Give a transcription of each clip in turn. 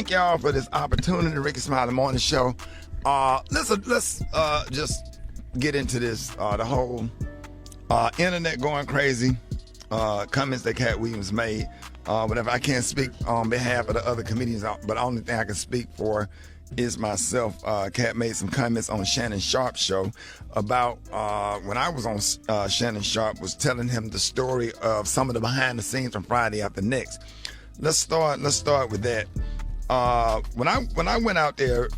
thank y'all for this opportunity, Rickey Smiley Morning Show. Let's just get into this. The whole internet going crazy. Comments that Katt Williams made. Whatever. I can't speak on behalf of the other comedians, but the only thing I can speak for is myself. Katt made some comments on Shannon Sharp's show about when I was on Shannon Sharp, was telling him the story of some of the behind the scenes from Friday After Next. Let's start with that. When I went out there,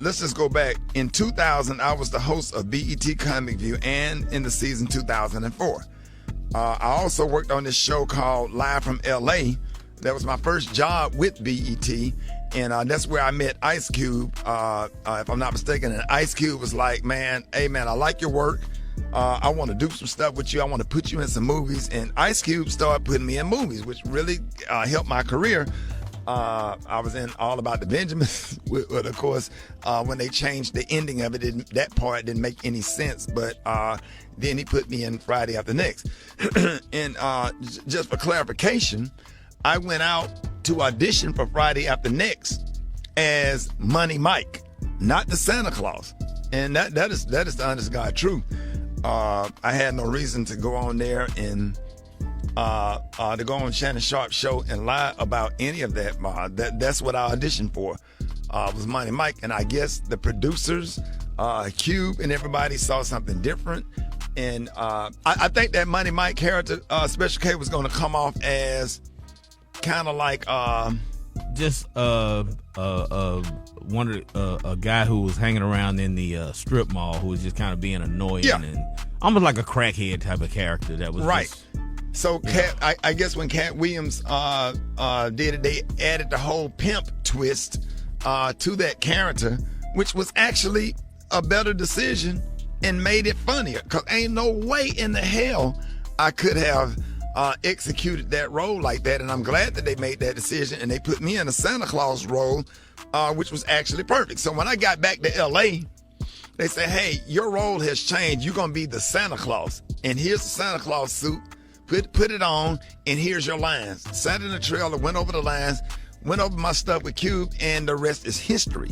let's just go back. In 2000, I was the host of BET Comic View and in the season 2004. I also worked on this show called Live from LA. That was my first job with BET, and that's where I met Ice Cube, if I'm not mistaken. And Ice Cube was like, hey man, I like your work. I want to do some stuff with you. I want to put you in some movies. And Ice Cube started putting me in movies, which really helped my career. I was in All About the Benjamins, but of course, when they changed the ending of it, that part didn't make any sense. But then he put me in Friday After Next. And just for clarification, I went out to audition for Friday After Next as Money Mike, not the Santa Claus. And that is the honest God truth. I had no reason to go on there and to go on Shannon Sharp's show and lie about any of that. That's what I auditioned for, was Money Mike. And I guess the producers, Cube and everybody saw something different. And I think that Money Mike character, Special K, was going to come off as kind of like just a guy who was hanging around in the strip mall, who was just kind of being annoying, and almost like a crackhead type of character. That was right. Just, so I guess when Katt Williams did it, they added the whole pimp twist to that character, which was actually a better decision and made it funnier. Because ain't no way in the hell I could have executed that role like that. And I'm glad that they made that decision and they put me in a Santa Claus role, which was actually perfect. So when I got back to LA, they said, hey, your role has changed. You're going to be the Santa Claus. And here's the Santa Claus suit. Put it on, and here's your lines. Sat in the trailer, went over the lines, went over my stuff with Cube, and the rest is history.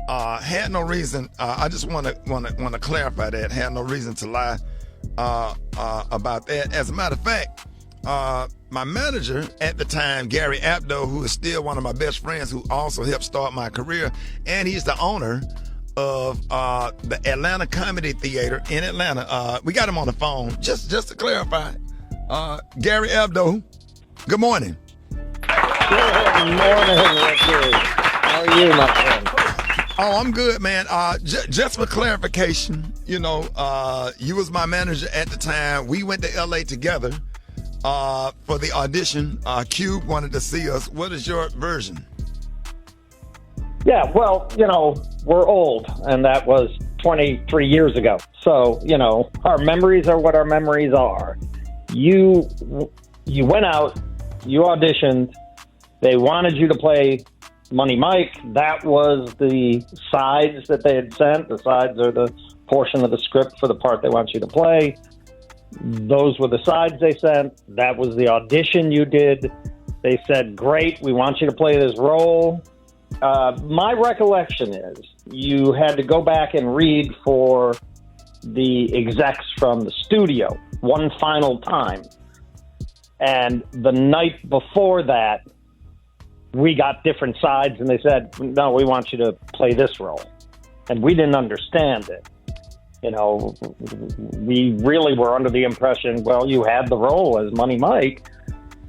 Had no reason. I just want to clarify that. Had no reason to lie about that. As a matter of fact, my manager at the time, Gary Abdo, who is still one of my best friends, who also helped start my career, and he's the owner of the Atlanta Comedy Theater in Atlanta. We got him on the phone. Just to clarify, Gary Abdo, good morning. Good morning, Ricky. How are you, my friend? Oh, I'm good, man. Just for clarification, you was my manager at the time. We went to LA together for the audition. Cube wanted to see us. What is your version? Yeah, well, we're old, and that was 23 years ago. So, our memories are what our memories are. You went out, you auditioned, they wanted you to play Money Mike. That was the sides that they had sent. The sides are the portion of the script for the part they want you to play. Those were the sides they sent. That was the audition you did. They said, great, we want you to play this role. My recollection is you had to go back and read for the execs from the studio one final time. And the night before that, we got different sides, and they said, no, we want you to play this role. And we didn't understand it. We really were under the impression, well, you had the role as Money Mike,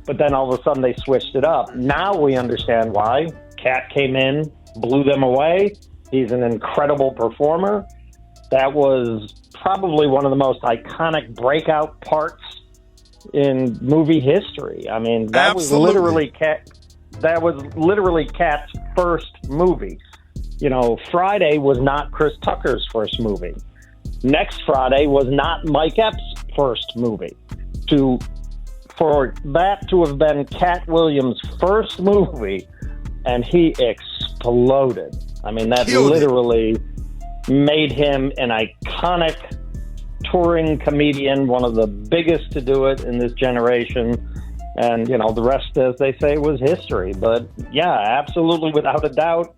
but then all of a sudden they switched it up. Now we understand why. Katt came in, blew them away. He's an incredible performer. That was probably one of the most iconic breakout parts in movie history. I mean, that was literally Katt's first movie. Friday was not Chris Tucker's first movie. Next Friday was not Mike Epps' first movie. For that to have been Katt Williams' first movie, and he exploded. I mean, that literally made him an iconic touring comedian, one of the biggest to do it in this generation. And, the rest, as they say, was history. But, yeah, absolutely, without a doubt,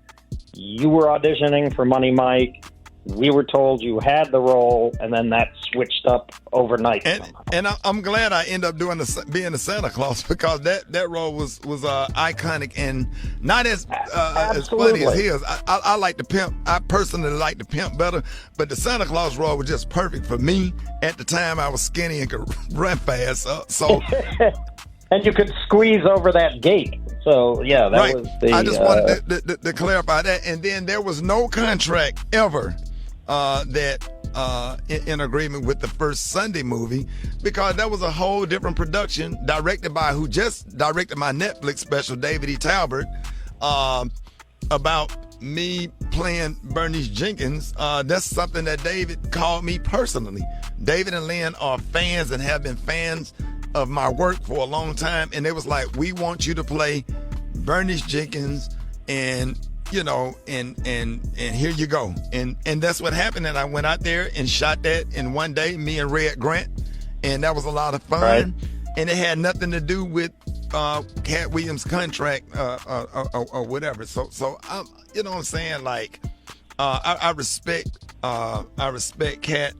you were auditioning for Money Mike. We were told you had the role, and then that switched up overnight. And I'm glad I ended up being the Santa Claus, because that role was iconic and not as funny as his. I like the pimp. I personally like the pimp better, but the Santa Claus role was just perfect for me. At the time, I was skinny and could run fast, so. And you could squeeze over that gate. So, yeah, that was the... I just wanted to clarify that. And then there was no contract ever in agreement with the first Sunday movie, because that was a whole different production directed by who just directed my Netflix special, David E. Talbert, about me playing Bernice Jenkins. That's something that David called me personally. David and Lynn are fans and have been fans of my work for a long time, and it was like, we want you to play Bernice Jenkins, and and here you go, and that's what happened. And I went out there and shot that in one day, me and Red Grant, and that was a lot of fun. Right. And it had nothing to do with Katt Williams' contract or whatever. So I'm, you know what I'm saying? Like, I respect Katt.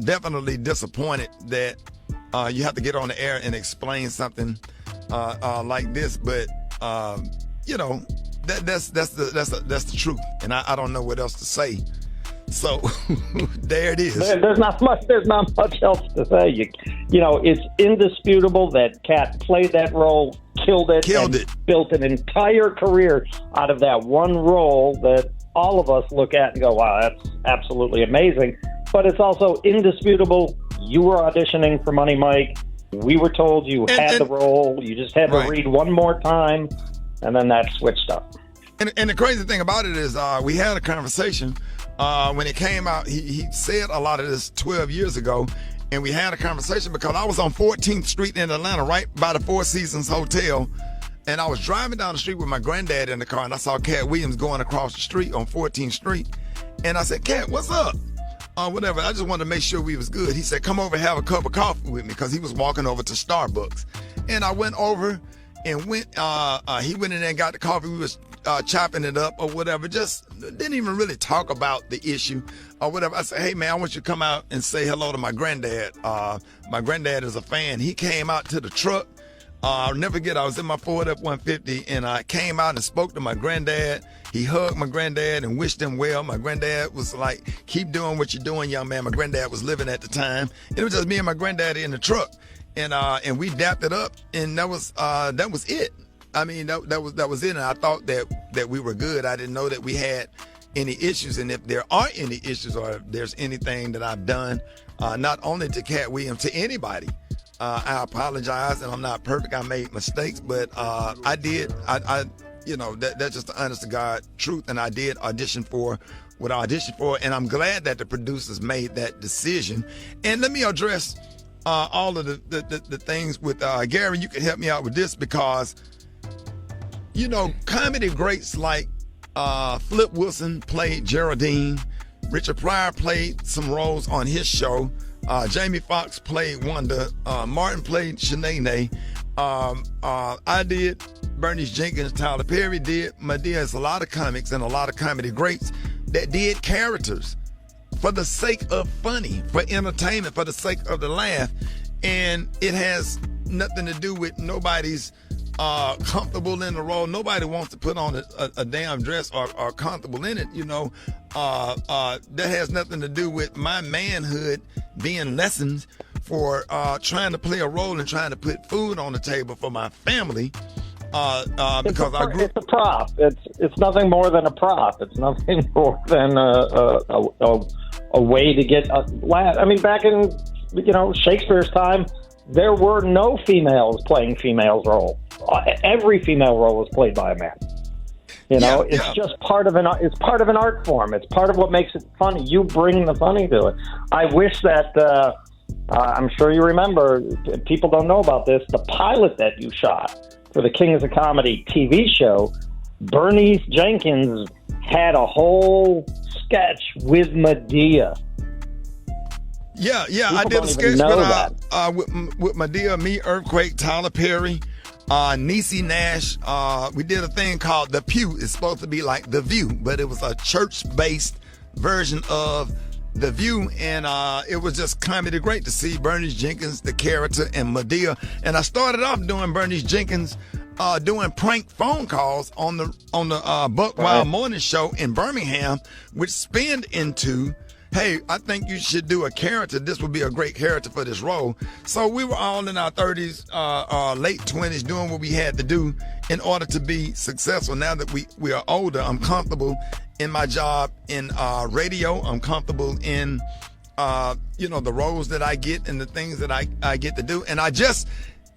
Definitely disappointed that you have to get on the air and explain something like this, but that's the truth, and I don't know what else to say. So there it is. There's not much else to say. It's indisputable that Katt played that role, killed it, built an entire career out of that one role that all of us look at and go, wow, that's absolutely amazing. But it's also indisputable. You were auditioning for Money Mike. We were told you had the role. You just had to read one more time, and then that switched up. And the crazy thing about it is we had a conversation when it came out. He said a lot of this 12 years ago, and we had a conversation because I was on 14th Street in Atlanta, right by the Four Seasons Hotel, and I was driving down the street with my granddad in the car, and I saw Katt Williams going across the street on 14th Street, and I said, Katt, what's up? Whatever. I just wanted to make sure we was good. He said, come over and have a cup of coffee with me, because he was walking over to Starbucks. And I went over and he went in there and got the coffee. We was chopping it up or whatever. Just didn't even really talk about the issue or whatever. I said, hey, man, I want you to come out and say hello to my granddad. My granddad is a fan. He came out to the truck. I'll never forget, I was in my Ford F-150, and I came out and spoke to my granddad. He hugged my granddad and wished him well. My granddad was like, keep doing what you're doing, young man. My granddad was living at the time. It was just me and my granddad in the truck, and we dapped it up, and that was it. I mean, that was it, and I thought that we were good. I didn't know that we had any issues, and if there are any issues or if there's anything that I've done, not only to Katt Williams, to anybody, I apologize, and I'm not perfect. I made mistakes, but I did. That's just the honest to God truth. And I did audition for what I auditioned for, and I'm glad that the producers made that decision. And let me address all of the things with Gary. You can help me out with this, because comedy greats like Flip Wilson played Geraldine, Richard Pryor played some roles on his show. Jamie Foxx played Wanda. Martin played Shanae. I did Bernice Jenkins. Tyler Perry did Medea. It's a lot of comics and a lot of comedy greats that did characters for the sake of funny, for entertainment, for the sake of the laugh. And it has nothing to do with nobody's comfortable in the role. Nobody wants to put on a damn dress or comfortable in it, that has nothing to do with my manhood being lessened for trying to play a role and trying to put food on the table for my family. Because I grew. It's a prop. It's nothing more than a prop. It's nothing more than a way to get a laugh. I mean, back in Shakespeare's time, there were no females playing females' roles. Every female role was played by a man. It's just part of it's part of an art form. It's part of what makes it funny. You bring the funny to it. I wish that I'm sure you remember. People don't know about this. The pilot that you shot for the Kings of Comedy TV show, Bernice Jenkins had a whole sketch with Medea. Yeah, People I did don't a even sketch know with my dear Me Earthquake, Tyler Perry, Niecy Nash. We did a thing called The Pew. It's supposed to be like The View, but it was a church-based version of The View, and it was just comedy great to see Bernice Jenkins, the character, and Medea. And I started off doing Bernice Jenkins doing prank phone calls on the Buck Wild Morning Show in Birmingham, which spinned into, hey, I think you should do a character. This would be a great character for this role. So we were all in our 30s, late 20s, doing what we had to do in order to be successful. Now that we are older, I'm comfortable in my job in radio. I'm comfortable in, the roles that I get and the things that I get to do. And I just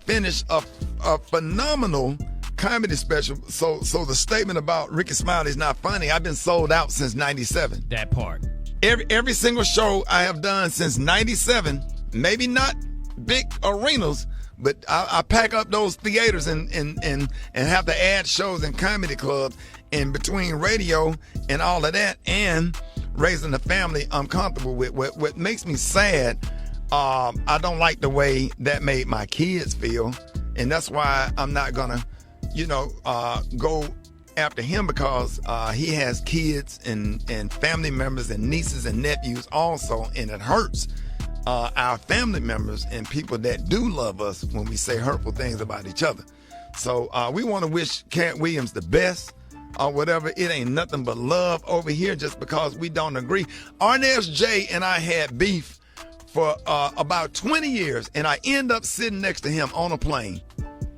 finished a phenomenal comedy special. So the statement about Rickey Smiley is not funny. I've been sold out since 97. That part. Every single show I have done since 97, maybe not big arenas, but I pack up those theaters and have to add shows in comedy clubs. And between radio and all of that and raising a family, I'm comfortable with. What makes me sad, I don't like the way that made my kids feel. And that's why I'm not gonna, go after him, because he has kids and family members and nieces and nephews also, and it hurts our family members and people that do love us when we say hurtful things about each other. So we want to wish Katt Williams the best or whatever. It ain't nothing but love over here just because we don't agree. Arnez J and I had beef for about 20 years, and I end up sitting next to him on a plane.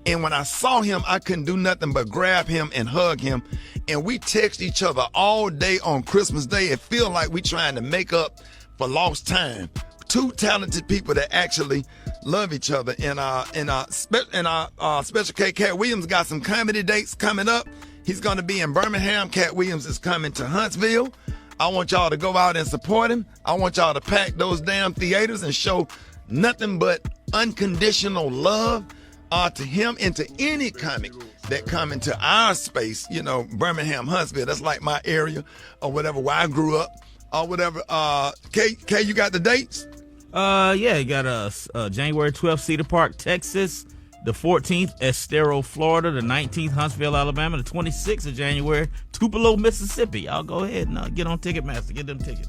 And when I saw him, I couldn't do nothing but grab him and hug him. And we text each other all day on Christmas Day. It feels like we trying to make up for lost time. Two talented people that actually love each other. And Special K, Katt Williams got some comedy dates coming up. He's going to be in Birmingham. Katt Williams is coming to Huntsville. I want y'all to go out and support him. I want y'all to pack those damn theaters and show nothing but unconditional love to him and to any comic that come into our space, Birmingham, Huntsville. That's like my area or whatever, where I grew up or whatever. K, you got the dates? You got January 12th, Cedar Park, Texas. The 14th, Estero, Florida. The 19th, Huntsville, Alabama. The 26th of January, Tupelo, Mississippi. Y'all go ahead and get on Ticketmaster. Get them tickets.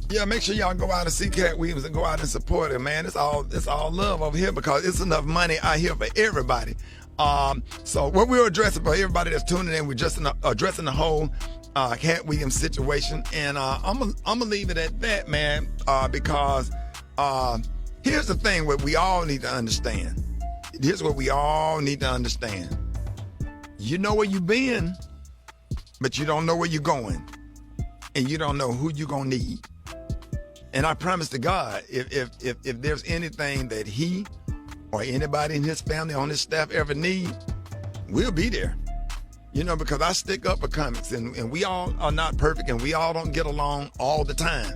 Yeah, make sure y'all go out and see Katt Williams and go out and support him, man. It's all love over here because it's enough money out here for everybody. So what we're addressing for everybody that's tuning in, we're just addressing the whole Katt Williams situation, and I'm gonna leave it at that, man. Because here's the thing: what we all need to understand. Here's what we all need to understand. You know where you've been, but you don't know where you're going, and you don't know who you're gonna need. And I promise to God, if there's anything that he or anybody in his family, on his staff ever need, we'll be there. Because I stick up for comics, and we all are not perfect, and we all don't get along all the time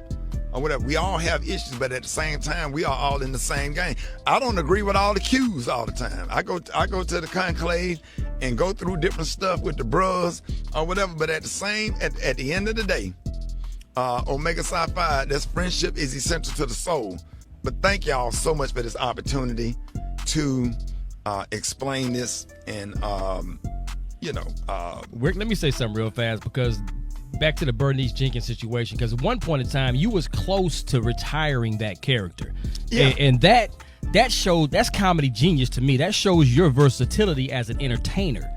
or whatever. We all have issues, but at the same time, we are all in the same game. I don't agree with all the cues all the time. I go to the conclave and go through different stuff with the bros or whatever, but at the end of the day, Omega Psi Phi, this friendship is essential to the soul. But thank y'all so much for this opportunity to explain this. And, Rick, let me say something real fast, because back to the Bernice Jenkins situation, because at one point in time, you was close to retiring that character. Yeah. And that showed, that's comedy genius to me. That shows your versatility as an entertainer.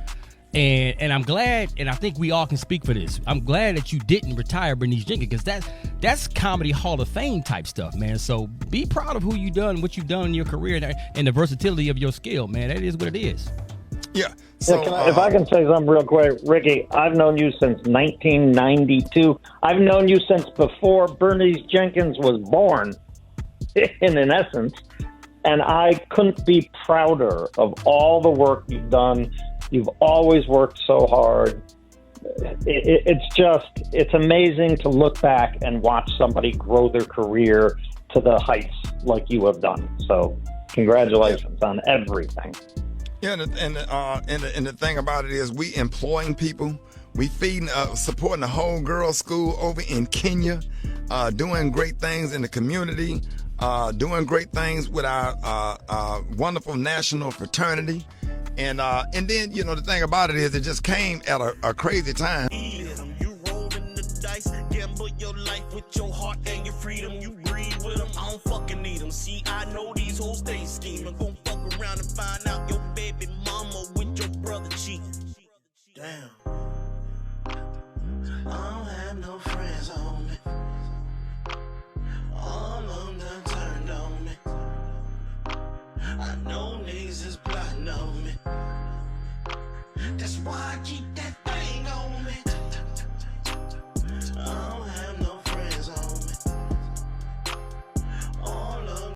And I'm glad, and I think we all can speak for this, I'm glad that you didn't retire Bernice Jenkins, because that's comedy Hall of Fame type stuff, man. So be proud of who you done, what you've done in your career, and the versatility of your skill, man. That is what it is. Yeah. So, if I can say something real quick, Ricky, I've known you since 1992. I've known you since before Bernice Jenkins was born, in essence. And I couldn't be prouder of all the work you've done. You've always worked so hard. It's amazing to look back and watch somebody grow their career to the heights like you have done. So congratulations on everything. Yeah, and the thing about it is, we employing people, we feeding, supporting the whole girls' school over in Kenya, doing great things in the community. doing great things with our wonderful national fraternity. And then, you know, the thing about it is it just came at a crazy time. You rolling the dice, gamble your life with your heart and your freedom. You breathe with them, I don't fucking need them. See, I know these hoes stay scheming. Gon' fuck around and find out your baby mama with your brother cheating. Damn. I don't have no friends on me. All of them done turned on me. I know niggas is plotting on me. That's why I keep